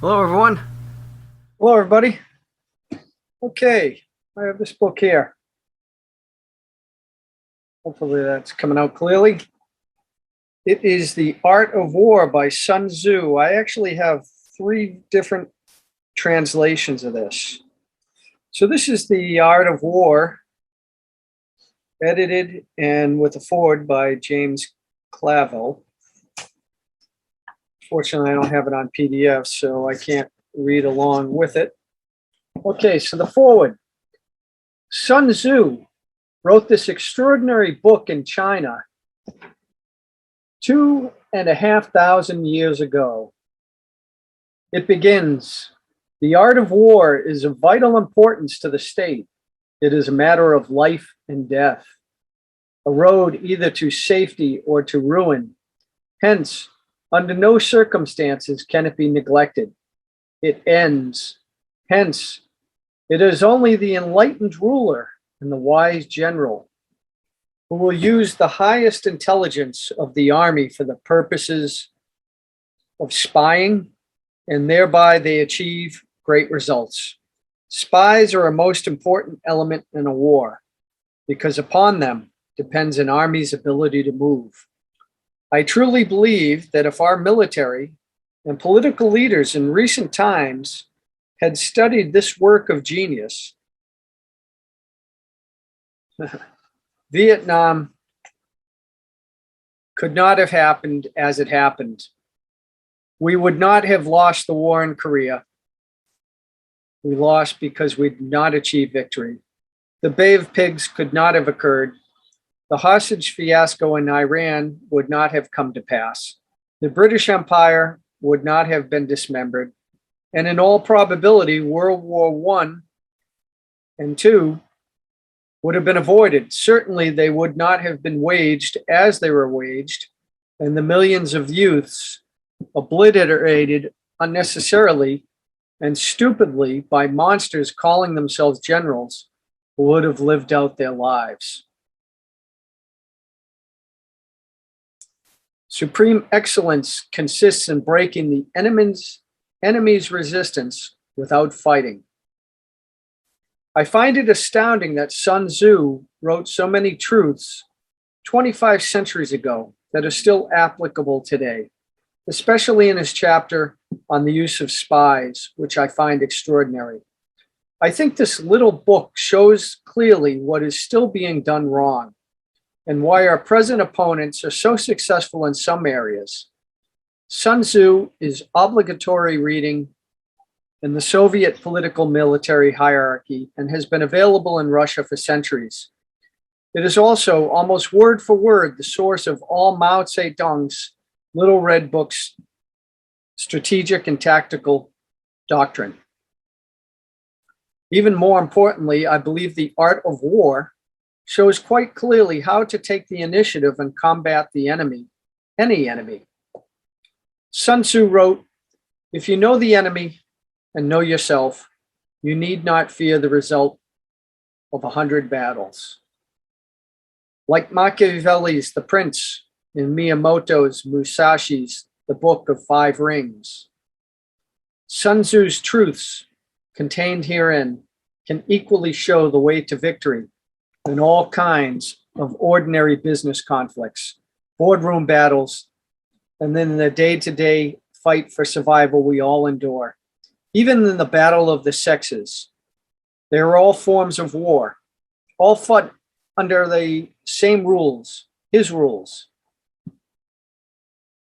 Hello, everyone. Hello, everybody. Okay, I have this book here. Hopefully, that's coming out clearly. It is The Art of War by Sun Tzu. I actually have three different translations of this. So, this is The Art of War, edited and with a foreword by James Clavell. Fortunately, I don't have it on PDF, so I can't read along with it. Okay, so the foreword. Sun Tzu wrote this extraordinary book in China 2,500 years ago. It begins, the art of war is of vital importance to the state. It is a matter of life and death, a road either to safety or to ruin. Hence, under no circumstances can it be neglected. It ends. Hence, it is only the enlightened ruler and the wise general who will use the highest intelligence of the army for the purposes of spying, and thereby they achieve great results. Spies are a most important element in a war because upon them depends an army's ability to move. I truly believe that if our military and political leaders in recent times had studied this work of genius, Vietnam could not have happened as it happened. We would not have lost the war in Korea. We lost because we did not achieve victory. The Bay of Pigs could not have occurred. The hostage fiasco in Iran would not have come to pass. The British Empire would not have been dismembered. And in all probability, World War I and II would have been avoided. Certainly, they would not have been waged as they were waged, and the millions of youths obliterated unnecessarily and stupidly by monsters calling themselves generals who would have lived out their lives. Supreme excellence consists in breaking the enemy's resistance without fighting. I find it astounding that Sun Tzu wrote so many truths 25 centuries ago that are still applicable today, especially in his chapter on the use of spies, which I find extraordinary. I think this little book shows clearly what is still being done wrong and why our present opponents are so successful in some areas. Sun Tzu is obligatory reading in the Soviet political military hierarchy and has been available in Russia for centuries. It is also, almost word for word, the source of all Mao Zedong's Little Red Book's strategic and tactical doctrine. Even more importantly, I believe the art of war shows quite clearly how to take the initiative and combat the enemy, any enemy. Sun Tzu wrote, if you know the enemy and know yourself, you need not fear the result of 100 battles. Like Machiavelli's The Prince and Miyamoto's Musashi's The Book of Five Rings, Sun Tzu's truths contained herein can equally show the way to victory in all kinds of ordinary business conflicts, boardroom battles, and then the day-to-day fight for survival we all endure. Even in the battle of the sexes, they are all forms of war, all fought under the same rules, his rules.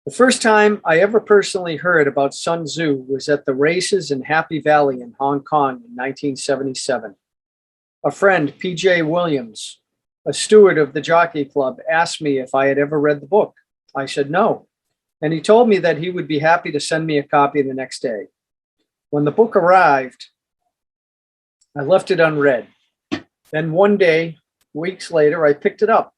The first time I ever personally heard about Sun Tzu was at the races in Happy Valley in Hong Kong in 1977. A friend, P.J. Williams, a steward of the Jockey Club, asked me if I had ever read the book. I said no, and he told me that he would be happy to send me a copy the next day. When the book arrived, I left it unread. Then one day, weeks later, I picked it up.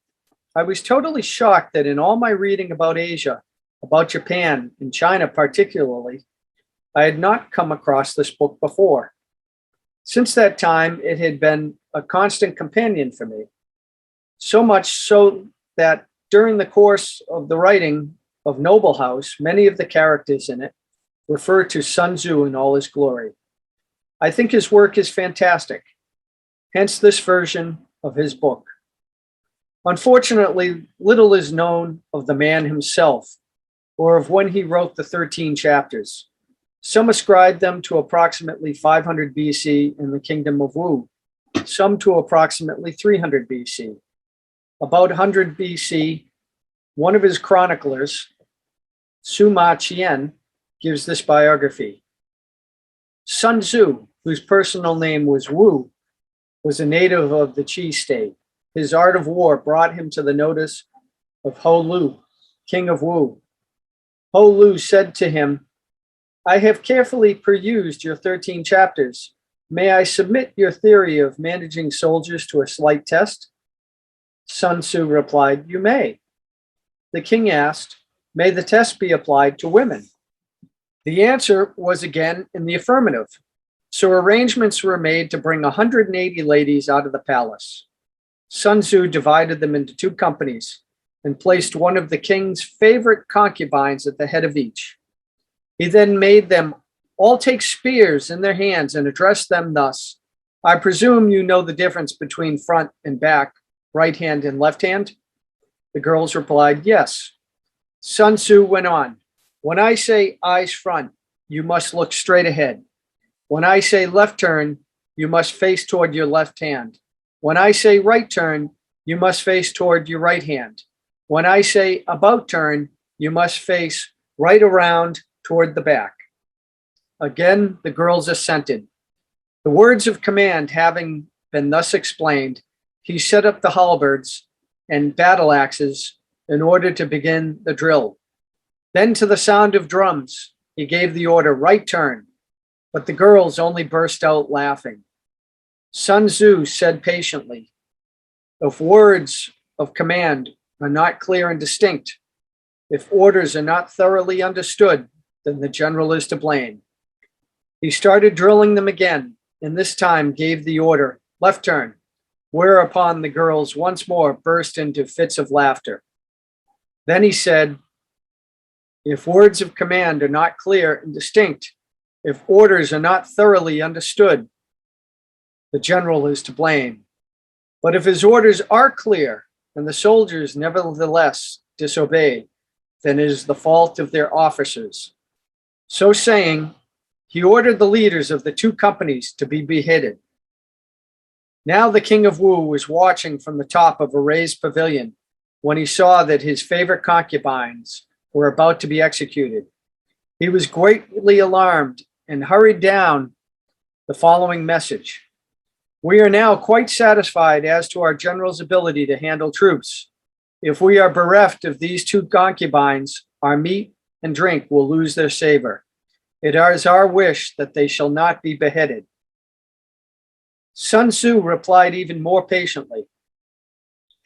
I was totally shocked that in all my reading about Asia, about Japan, and China particularly, I had not come across this book before. Since that time, it had been a constant companion for me. So much so that during the course of the writing of Noble House, many of the characters in it refer to Sun Tzu in all his glory. I think his work is fantastic, hence this version of his book. Unfortunately, little is known of the man himself or of when he wrote the 13 chapters. Some ascribe them to approximately 500 BC in the kingdom of Wu, some to approximately 300 BC. About 100 BC, one of his chroniclers, Sima Qian, gives this biography. Sun Tzu, whose personal name was Wu, was a native of the Qi state. His art of war brought him to the notice of Ho Lu, king of Wu. Ho Lu said to him, "I have carefully perused your 13 chapters. May I submit your theory of managing soldiers to a slight test?" Sun Tzu replied, "You may." The king asked, "May the test be applied to women?" The answer was again in the affirmative. So arrangements were made to bring 180 ladies out of the palace. Sun Tzu divided them into 2 companies and placed one of the king's favorite concubines at the head of each. He then made them all take spears in their hands and address them thus: "I presume you know the difference between front and back, right hand and left hand?" The girls replied, "Yes." Sun Tzu went on, "When I say eyes front, you must look straight ahead. When I say left turn, you must face toward your left hand. When I say right turn, you must face toward your right hand. When I say about turn, you must face right around toward the back." Again, the girls assented. The words of command having been thus explained, he set up the halberds and battle axes in order to begin the drill. Then, to the sound of drums, he gave the order, "Right turn," but the girls only burst out laughing. Sun Tzu said patiently, "If words of command are not clear and distinct, if orders are not thoroughly understood, then the general is to blame." He started drilling them again, and this time gave the order, "Left turn," whereupon the girls once more burst into fits of laughter. Then he said, "If words of command are not clear and distinct, if orders are not thoroughly understood, the general is to blame. But if his orders are clear and the soldiers nevertheless disobey, then it is the fault of their officers." So saying, he ordered the leaders of the 2 companies to be beheaded. Now the king of Wu was watching from the top of a raised pavilion when he saw that his favorite concubines were about to be executed. He was greatly alarmed and hurried down the following message: "We are now quite satisfied as to our general's ability to handle troops. If we are bereft of these 2 concubines, our meat and drink will lose their savor. It is our wish that they shall not be beheaded." Sun Tzu replied even more patiently.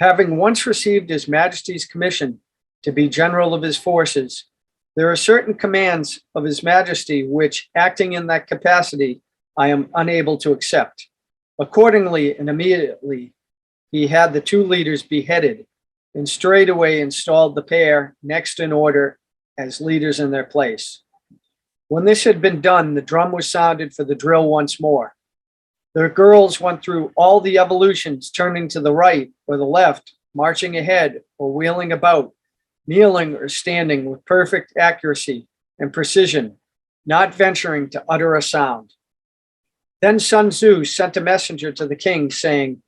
Having once received His Majesty's commission to be general of his forces, there are certain commands of His Majesty which, acting in that capacity, I am unable to accept. Accordingly, and immediately, he had the 2 leaders beheaded and straightway installed the pair next in order as leaders in their place. When this had been done, the drum was sounded for the drill once more. The girls went through all the evolutions, turning to the right or the left, marching ahead or wheeling about, kneeling or standing with perfect accuracy and precision, not venturing to utter a sound. Then Sun Tzu sent a messenger to the king, saying,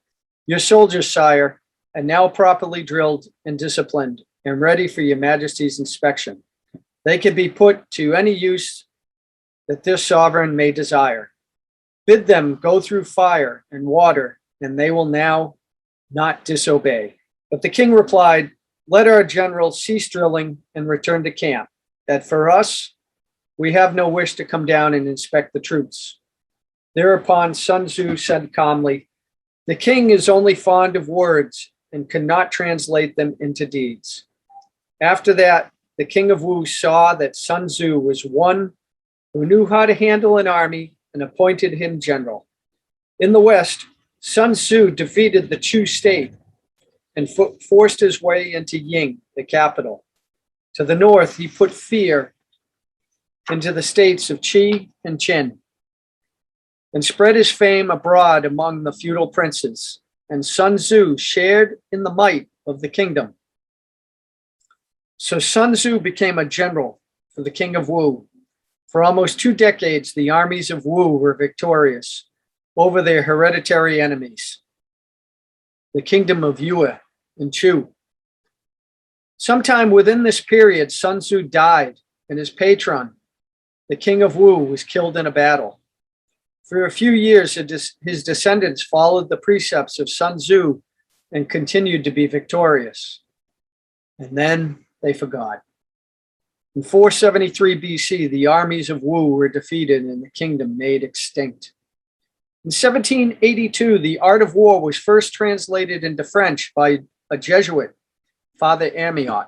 "Your soldiers, sire, are now properly drilled and disciplined and ready for your Majesty's inspection. They can be put to any use that their sovereign may desire. Bid them go through fire and water, and they will now not disobey." But the king replied, "Let our general cease drilling and return to camp. That for us, we have no wish to come down and inspect the troops." Thereupon Sun Tzu said calmly, "The king is only fond of words and cannot translate them into deeds." After that, the king of Wu saw that Sun Tzu was one who knew how to handle an army and appointed him general. In the West, Sun Tzu defeated the Chu state and forced his way into Ying, the capital. To the north, he put fear into the states of Qi and Qin, and spread his fame abroad among the feudal princes, and Sun Tzu shared in the might of the kingdom. So Sun Tzu became a general for the king of Wu. For almost 2 decades, the armies of Wu were victorious over their hereditary enemies, the kingdom of Yue and Chu. Sometime within this period, Sun Tzu died, and his patron, the king of Wu, was killed in a battle. For a few years, his descendants followed the precepts of Sun Tzu and continued to be victorious. And then they forgot. In 473 BC, the armies of Wu were defeated and the kingdom made extinct. In 1782, The Art of War was first translated into French by a Jesuit, Father Amiot.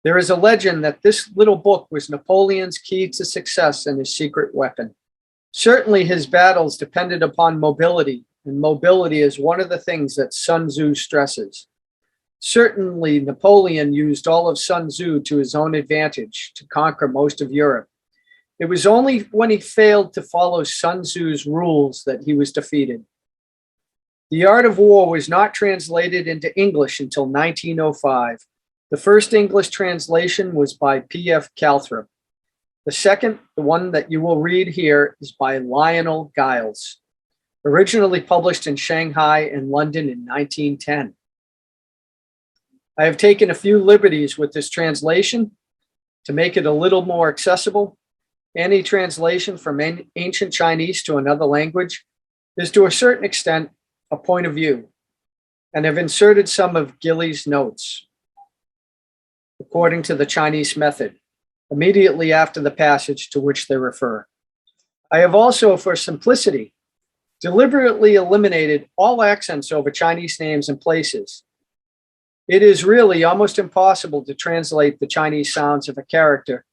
There is a legend that this little book was Napoleon's key to success and his secret weapon. Certainly his battles depended upon mobility, and mobility is one of the things that Sun Tzu stresses. Certainly Napoleon used all of Sun Tzu to his own advantage to conquer most of Europe. It was only when he failed to follow Sun Tzu's rules that he was defeated. The Art of War was not translated into English until 1905. The first English translation was by P.F. Calthrop. The second, the one that you will read here, is by Lionel Giles, originally published in Shanghai and London in 1910. I have taken a few liberties with this translation to make it a little more accessible. Any translation from ancient Chinese to another language is to a certain extent a point of view, and have inserted some of Gillies' notes according to the Chinese method, immediately after the passage to which they refer. I have also, for simplicity, deliberately eliminated all accents over Chinese names and places. It is really almost impossible to translate the Chinese sounds of a character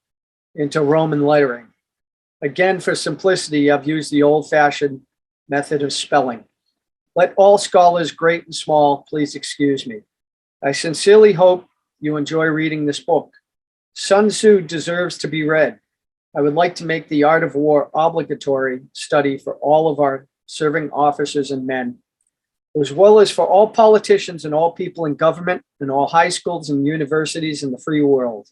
into Roman lettering. Again, for simplicity, I've used the old-fashioned method of spelling. Let all scholars, great and small, please excuse me. I sincerely hope you enjoy reading this book. Sun Tzu deserves to be read. I would like to make The Art of War obligatory study for all of our serving officers and men, as well as for all politicians and all people in government and all high schools and universities in the free world.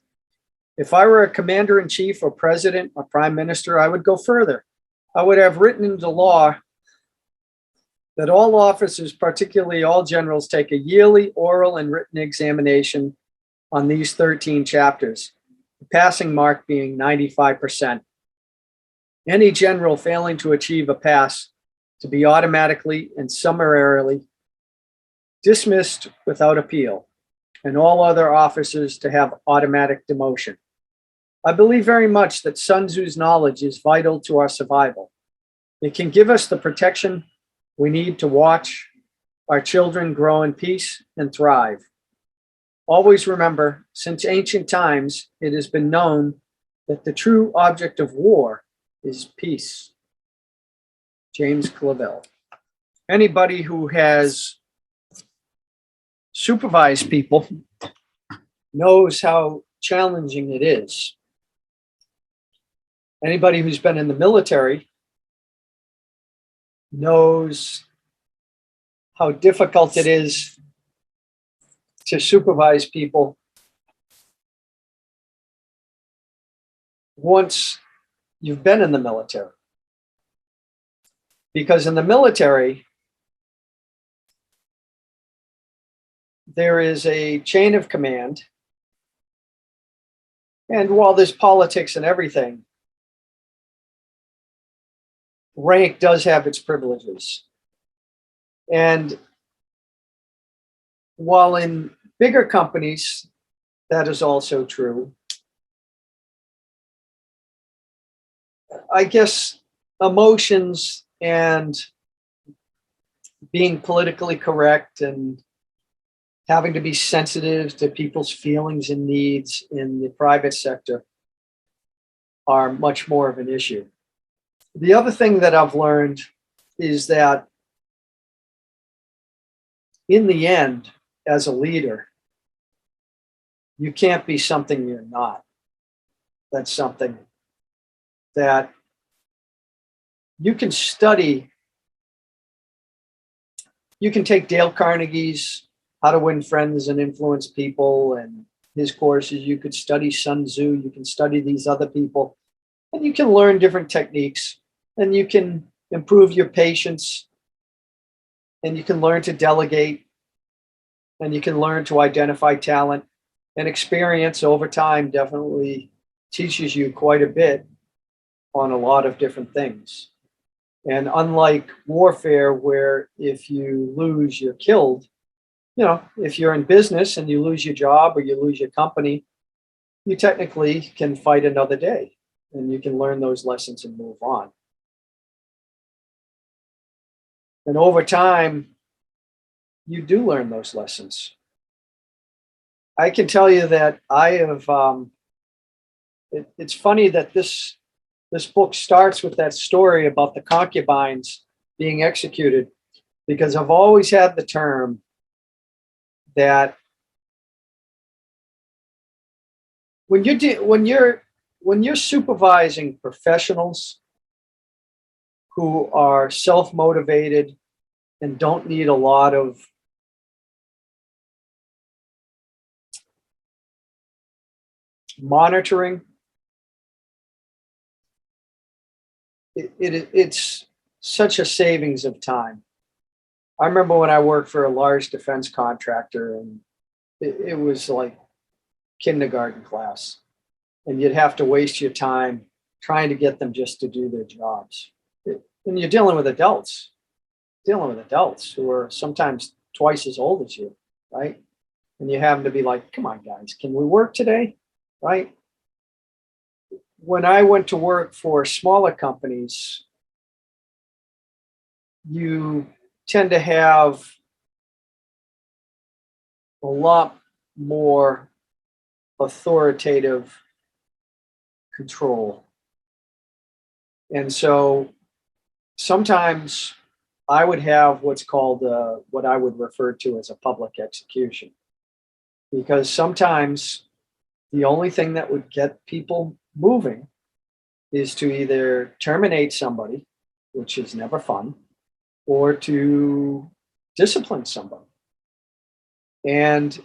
If I were a commander-in-chief or president or prime minister, I would go further. I would have written into law that all officers, particularly all generals, take a yearly oral and written examination on these 13 chapters, the passing mark being 95%. Any general failing to achieve a pass to be automatically and summarily dismissed without appeal, and all other officers to have automatic demotion. I believe very much that Sun Tzu's knowledge is vital to our survival. It can give us the protection we need to watch our children grow in peace and thrive. Always remember, since ancient times, it has been known that the true object of war is peace. James Clavell. Anybody who has supervised people knows how challenging it is. Anybody who's been in the military knows how difficult it is to supervise people once you've been in the military. Because in the military, there is a chain of command. And while there's politics and everything, rank does have its privileges. And while in bigger companies, that is also true, I guess emotions and being politically correct and having to be sensitive to people's feelings and needs in the private sector are much more of an issue. The other thing that I've learned is that in the end, as a leader, you can't be something you're not. that's something that you can study. You can take Dale Carnegie's How to Win Friends and Influence People and his courses. You could study Sun Tzu. You can study these other people, and you can learn different techniques, and you can improve your patience, and you can learn to delegate, and you can learn to identify talent. And experience over time definitely teaches you quite a bit on a lot of different things. And unlike warfare, where if you lose, you're killed, if you're in business and you lose your job or you lose your company, you technically can fight another day and you can learn those lessons and move on. And over time, you do learn those lessons. I can tell you that I have, it's funny that this book starts with that story about the concubines being executed, because I've always had the term that when you're supervising professionals who are self-motivated and don't need a lot of monitoring, it's such a savings of time. I remember when I worked for a large defense contractor, and it was like kindergarten class, and you'd have to waste your time trying to get them just to do their jobs. And you're dealing with adults who are sometimes twice as old as you, right? And you have them to be like, come on, guys, can we work today? Right? When I went to work for smaller companies, you tend to have a lot more authoritative control. And so sometimes I would have what's called what I would refer to as a public execution, because sometimes the only thing that would get people moving is to either terminate somebody, which is never fun, or to discipline somebody. And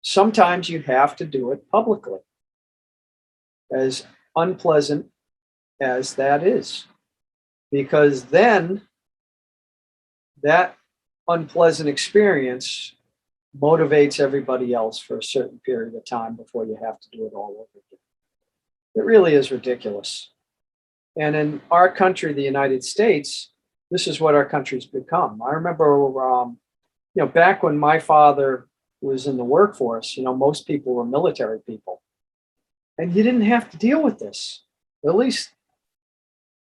sometimes you have to do it publicly, as unpleasant as that is, because then that unpleasant experience motivates everybody else for a certain period of time before you have to do it all over again. It really is ridiculous. And in our country, the United States, this is what our country's become. I remember, back when my father was in the workforce, most people were military people. And you didn't have to deal with this, at least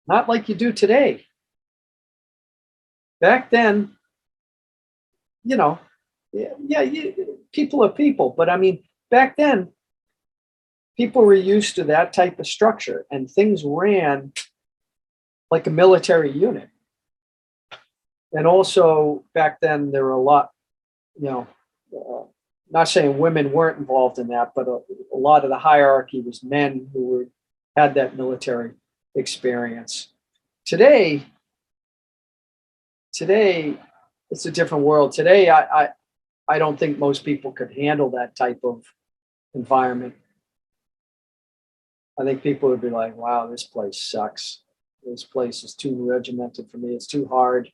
not like you do today. Back then, people are people. But I mean, back then, people were used to that type of structure, and things ran like a military unit. And also back then, there were a lot, not saying women weren't involved in that, but a lot of the hierarchy was men who had that military experience. Today, it's a different world. Today, I don't think most people could handle that type of environment. I think people would be like, wow, this place sucks. This place is too regimented for me. It's too hard.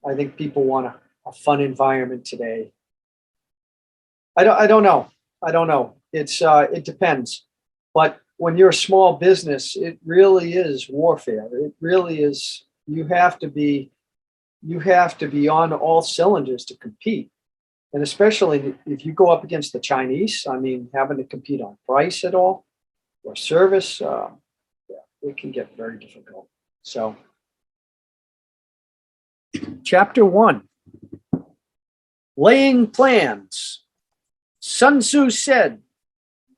I think people want a fun environment today. I don't know. It depends. But when you're a small business, it really is warfare. It really is. You have to be on all cylinders to compete. And especially if you go up against the Chinese, having to compete on price at all or service, it can get very difficult. So, Chapter 1, Laying Plans. Sun Tzu said,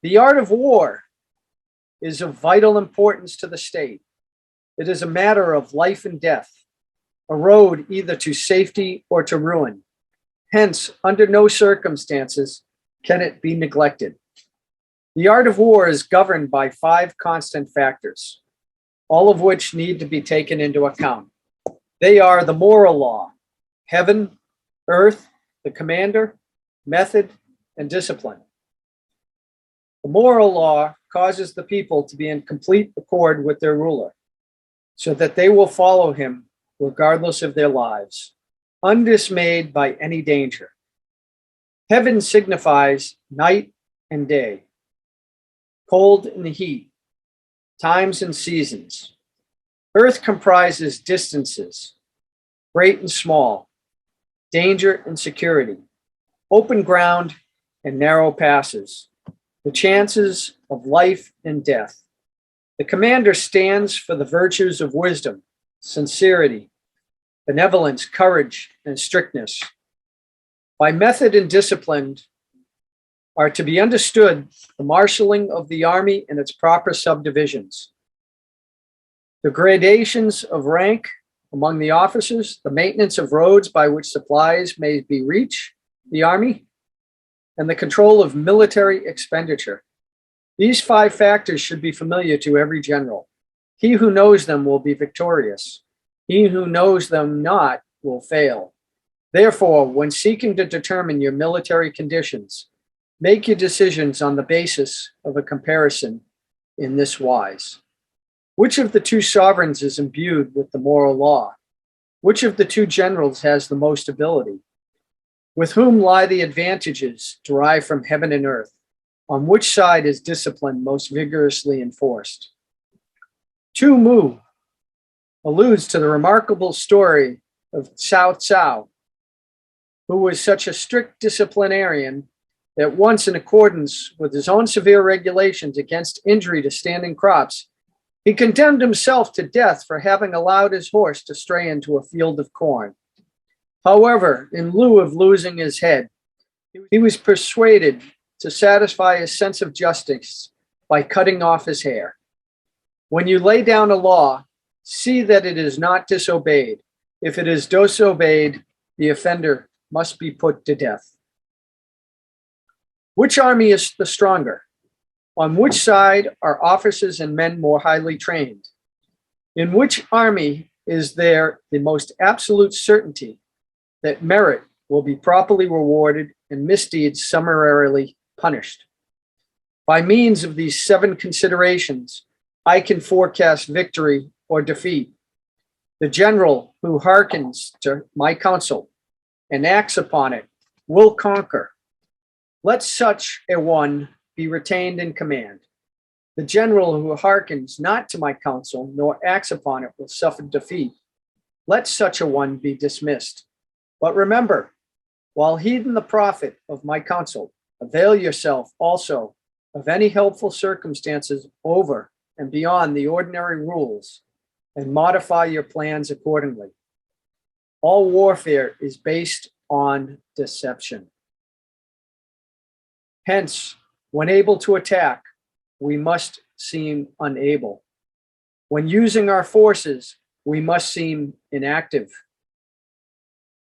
"The art of war is of vital importance to the state. It is a matter of life and death. a road either to safety or to ruin. Hence, under no circumstances can it be neglected. The art of war is governed by 5 constant factors, all of which need to be taken into account. They are the moral law, heaven, earth, the commander, method, and discipline. The moral law causes the people to be in complete accord with their ruler, so that they will follow him regardless of their lives, undismayed by any danger. Heaven signifies night and day, cold and heat, times and seasons. Earth comprises distances, great and small, danger and security, open ground and narrow passes, the chances of life and death. The commander stands for the virtues of wisdom, sincerity, benevolence, courage, and strictness. By method and discipline are to be understood the marshaling of the army and its proper subdivisions, the gradations of rank among the officers, the maintenance of roads by which supplies may be reached the army, and the control of military expenditure. These 5 factors should be familiar to every general. He who knows them will be victorious. He who knows them not will fail. Therefore, when seeking to determine your military conditions, make your decisions on the basis of a comparison in this wise. Which of the 2 sovereigns is imbued with the moral law? Which of the 2 generals has the most ability? With whom lie the advantages derived from heaven and earth? On which side is discipline most vigorously enforced? Tu Mu alludes to the remarkable story of Cao Cao, who was such a strict disciplinarian that once, in accordance with his own severe regulations against injury to standing crops, he condemned himself to death for having allowed his horse to stray into a field of corn. However, in lieu of losing his head, he was persuaded to satisfy his sense of justice by cutting off his hair. When you lay down a law, see that it is not disobeyed. If it is disobeyed, the offender must be put to death. Which army is the stronger? On which side are officers and men more highly trained? In which army is there the most absolute certainty that merit will be properly rewarded and misdeeds summarily punished? By means of these 7 considerations, I can forecast victory or defeat. The general who hearkens to my counsel and acts upon it will conquer. Let such a one be retained in command. The general who hearkens not to my counsel nor acts upon it will suffer defeat. Let such a one be dismissed. But remember, while heeding the profit of my counsel, avail yourself also of any helpful circumstances over and beyond the ordinary rules, and modify your plans accordingly. All warfare is based on deception. Hence, when able to attack, we must seem unable. When using our forces, we must seem inactive.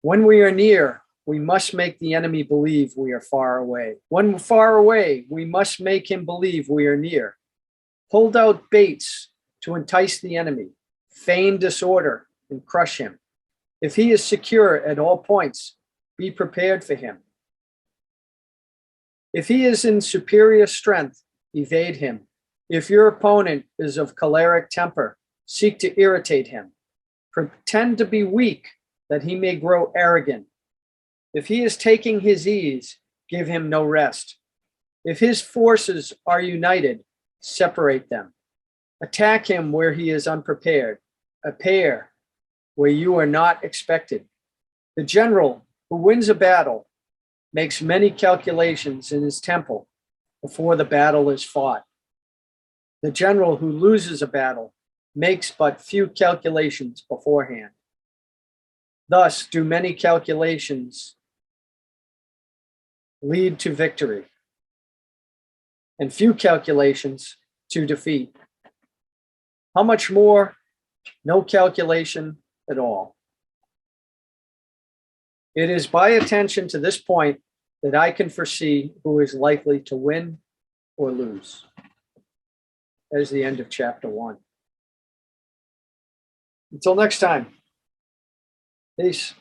When we are near, we must make the enemy believe we are far away. When far away, we must make him believe we are near. Hold out baits to entice the enemy, feign disorder, and crush him. If he is secure at all points, be prepared for him. If he is in superior strength, evade him. If your opponent is of choleric temper, seek to irritate him. Pretend to be weak, that he may grow arrogant. If he is taking his ease, give him no rest. If his forces are united, separate them. Attack him where he is unprepared. Appear where you are not expected. The general who wins a battle makes many calculations in his temple before the battle is fought. The general who loses a battle makes but few calculations beforehand. Thus do many calculations lead to victory, and few calculations to defeat. How much more? No calculation at all. It is by attention to this point that I can foresee who is likely to win or lose. That is the end of chapter 1. Until next time. Peace.